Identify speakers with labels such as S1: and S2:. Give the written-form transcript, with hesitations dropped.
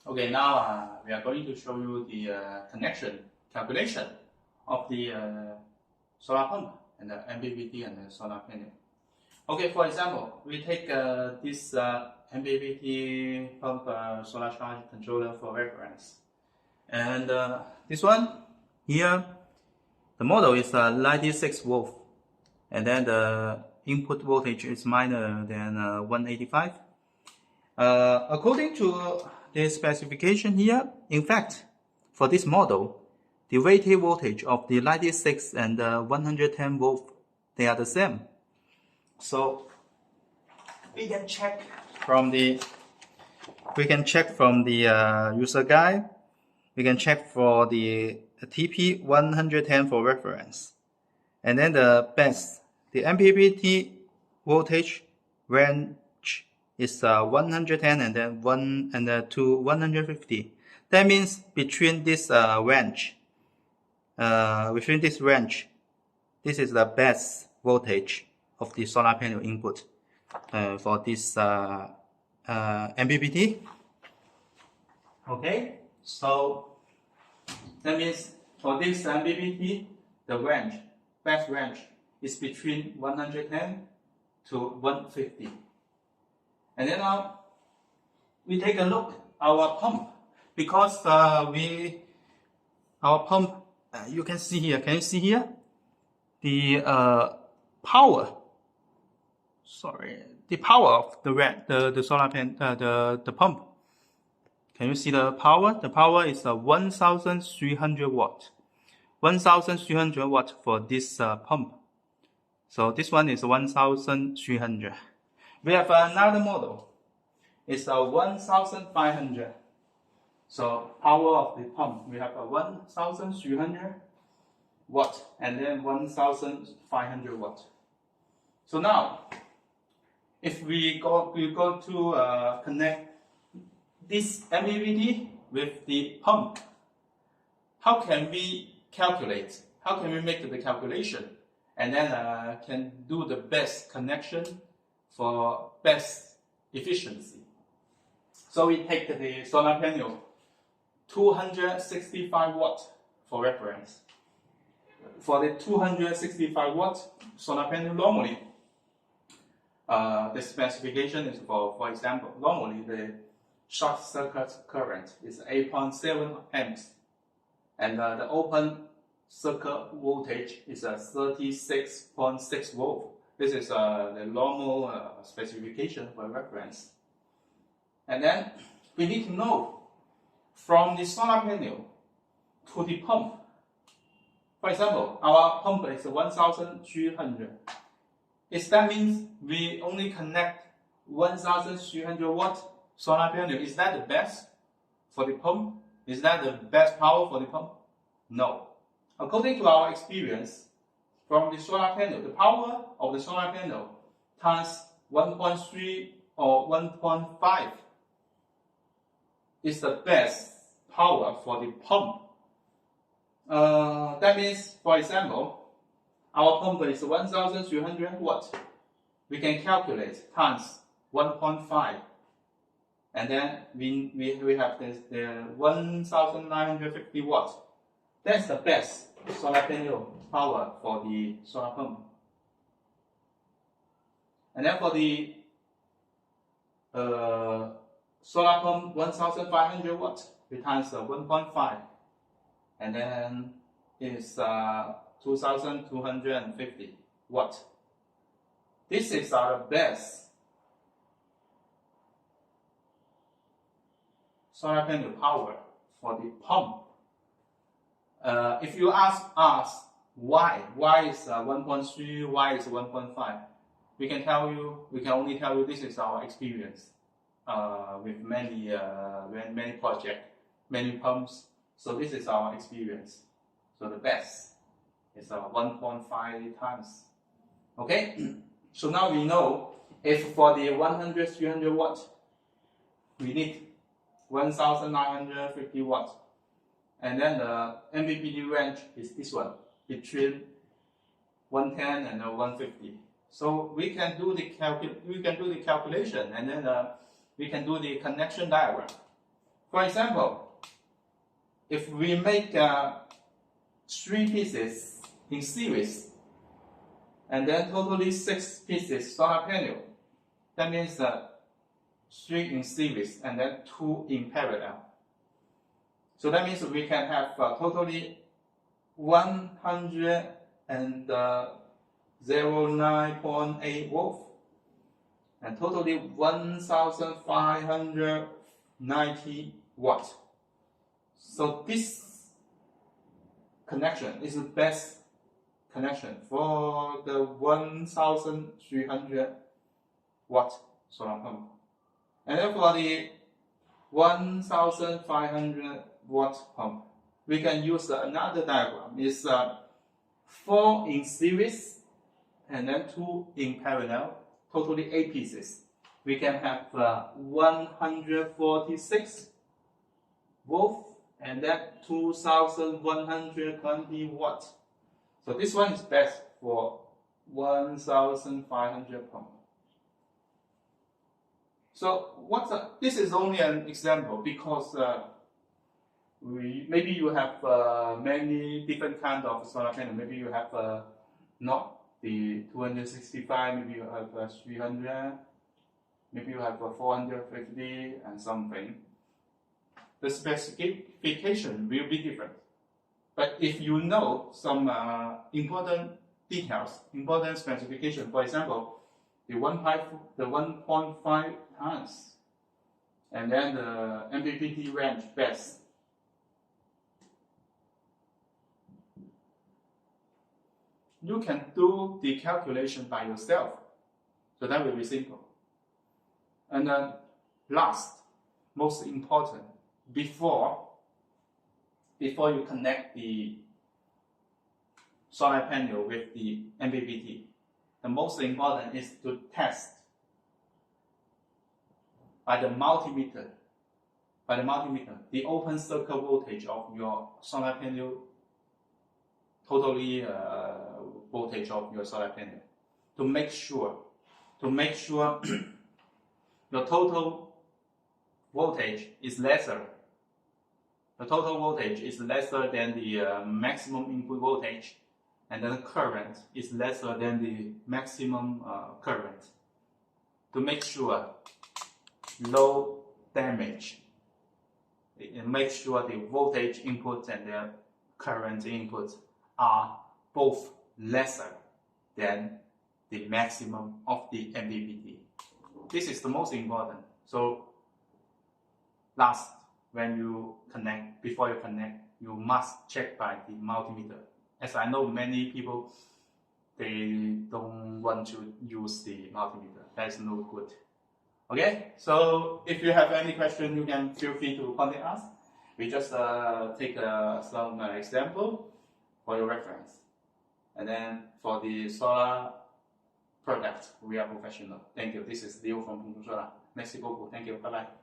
S1: Okay, now we are going to show you the calculation of the solar pump and the MPPT and the solar panel. Okay, for example, we take this MPPT pump solar charge controller for reference. And this one here, the model is 96 volt, and then the input voltage is minor than 185. According to the specification here, in fact, for this model, the rated voltage of the 96 and 110 volt, they are the same. So we can check from the user guide. We can check for the TP 110 for reference, and then the MPPT voltage range is 110 and then to 150. That means between this range, this is the best voltage of the solar panel input for this MPPT. Okay, so that means for this MPPT, the best range is between 110 to 150. And then now we take a look our pump, because our pump, you can see here. Can you see here the power? Sorry, the power of the solar pan, the pump. Can you see the power? The power is 1,300 watt. 1,300 watt for this pump. So this one is 1,300. We have another model. It's 1,500. So power of the pump, we have 1,300 watt and then 1,500 watt. So now, if we go to connect this MPPT with the pump, how can we calculate? How can we make the calculation and then can do the best connection for best efficiency? So we take the solar panel 265 watt for reference. For the 265 watt solar panel, normally the specification is for example, normally the short circuit current is 8.7 amps, and the open circuit voltage is 36.6 volt. This is the normal specification for reference. And then we need to know from the solar panel to the pump. For example, our pump is 1,300. That means we only connect 1,300 watt solar panel. Is that the best for the pump? Is that the best power for the pump? No. According to our experience, from the solar panel, the power of the solar panel times 1.3 or 1.5 is the best power for the pump. That means, for example, our pump is 1,300 watt. We can calculate times 1.5, and then we have the 1,950 watts. That's the best solar panel power for the solar pump. And then for the solar pump 1,500 watts, we times 1.5, and then is 2,250 watts. This is our best solar panel power for the pump. If you ask us why is 1.3, why is 1.5, we can only tell you this is our experience with many projects, many pumps. So this is our experience. So the best is 1.5 times. Okay. So now we know if for the 300 watts we need 1,950 watts. And then the MPPT range is this one, between 110 and 150. So we can do the calculation, and then we can do the connection diagram For example, if we make 3 pieces in series and then totally 6 pieces solar panel, that means 3 in series and then 2 in parallel. So that means we can have totally 109.8 volts and totally 1590 watts. So this connection is the best connection for the 1300 watt solar pump. And then for the 1500 watt pump, we can use another diagram. It's 4 in series and then 2 in parallel, totally 8 pieces. We can have 146 volts and then 2120 watts. So this one is best for 1500 pump. So this is only an example because maybe you have many different kinds of solar panel. Maybe you have not the 265, maybe you have 300, maybe you have 450 and something. The specification will be different. But if you know some important details, important specification, for example, the 1.5 tons, and then the MPPT range best, you can do the calculation by yourself. So that will be simple. And then last, most important, before you connect the solar panel with the MPPT, the most important is to test by the multimeter, the open circle voltage of your solar panel, totally voltage of your solar panel, to make sure your total voltage is lesser. The total voltage is lesser than the maximum input voltage, and then the current is lesser than the maximum current, to make sure low damage. And make sure the voltage input and the current input are both lesser than the maximum of the MPPT. This is the most important. So last, when you connect, before you connect, you must check by the multimeter. As I know many people, they don't want to use the multimeter. That's no good. Okay, so if you have any question, you can feel free to contact us. We just take some example for your reference. And then for the solar product, we are professional. Thank you. This is Leo from BONJOUR SOLAR. Merci beaucoup. Thank you. Bye-bye.